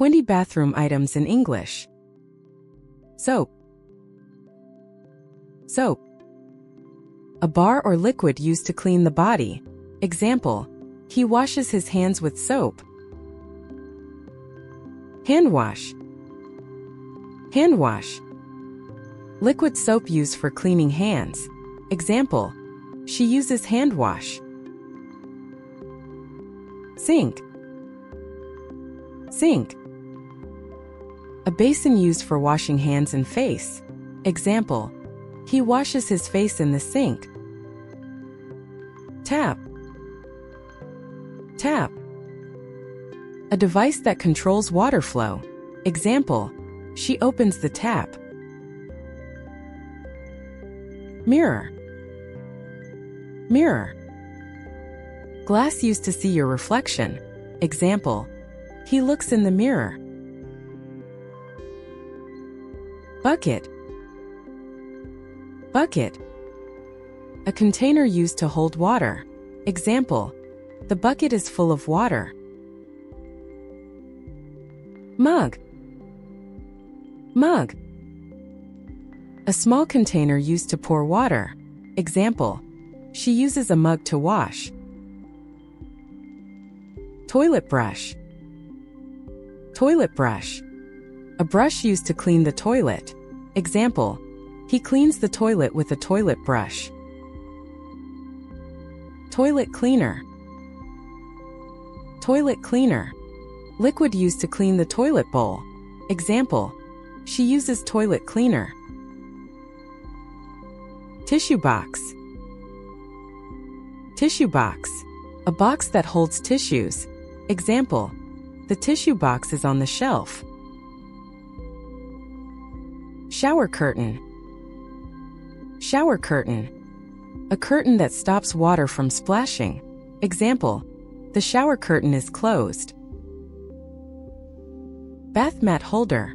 20 bathroom items in English. Soap. Soap. A bar or liquid used to clean the body. Example, he washes his hands with soap. Hand wash. Hand wash. Liquid soap used for cleaning hands. Example, she uses hand wash. Sink. Sink. A basin used for washing hands and face. Example, he washes his face in the sink. Tap. Tap. A device that controls water flow. Example, she opens the tap. Mirror. Mirror. Glass used to see your reflection. Example, he looks in the mirror. Bucket. Bucket. A container used to hold water. Example, the bucket is full of water. Mug. Mug. A small container used to pour water. Example, she uses a mug to wash. Toilet brush. Toilet brush. A brush used to clean the toilet. Example, he cleans the toilet with a toilet brush. Toilet cleaner. Toilet cleaner. Liquid used to clean the toilet bowl. Example, she uses toilet cleaner. Tissue box. Tissue box. A box that holds tissues. Example, the tissue box is on the shelf. Shower curtain. Shower curtain. A curtain that stops water from splashing. Example, the shower curtain is closed. Bath mat holder.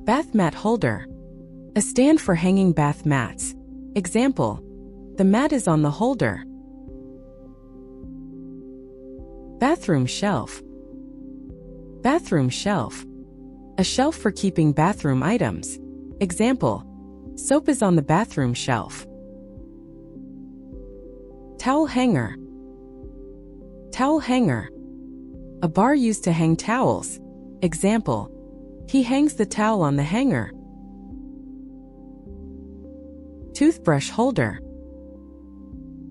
Bath mat holder. A stand for hanging bath mats. Example, the mat is on the holder. Bathroom shelf. Bathroom shelf. A shelf for keeping bathroom items. Example, soap is on the bathroom shelf. Towel hanger. Towel hanger. A bar used to hang towels. Example, he hangs the towel on the hanger. Toothbrush holder.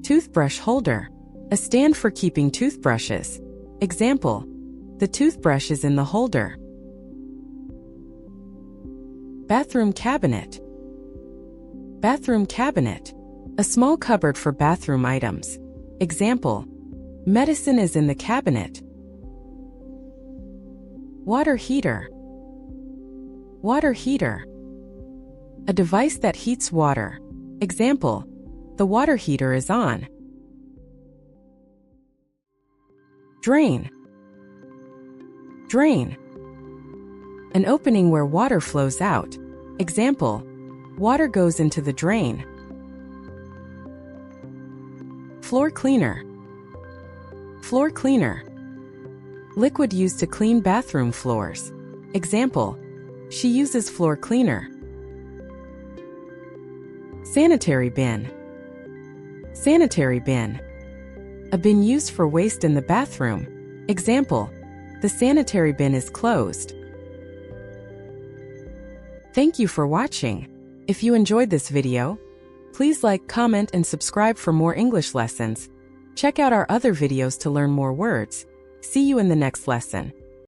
Toothbrush holder. A stand for keeping toothbrushes. Example, the toothbrush is in the holder. Bathroom cabinet. Bathroom cabinet. A small cupboard for bathroom items. Example, medicine is in the cabinet. Water heater. Water heater. A device that heats water. Example, the water heater is on. Drain. Drain. An opening where water flows out. Example, water goes into the drain. Floor cleaner. Floor cleaner. Liquid used to clean bathroom floors. Example, she uses floor cleaner. Sanitary bin. Sanitary bin. A bin used for waste in the bathroom. Example, the sanitary bin is closed. Thank you for watching. If you enjoyed this video, please like, comment, and subscribe for more English lessons. Check out our other videos to learn more words. See you in the next lesson.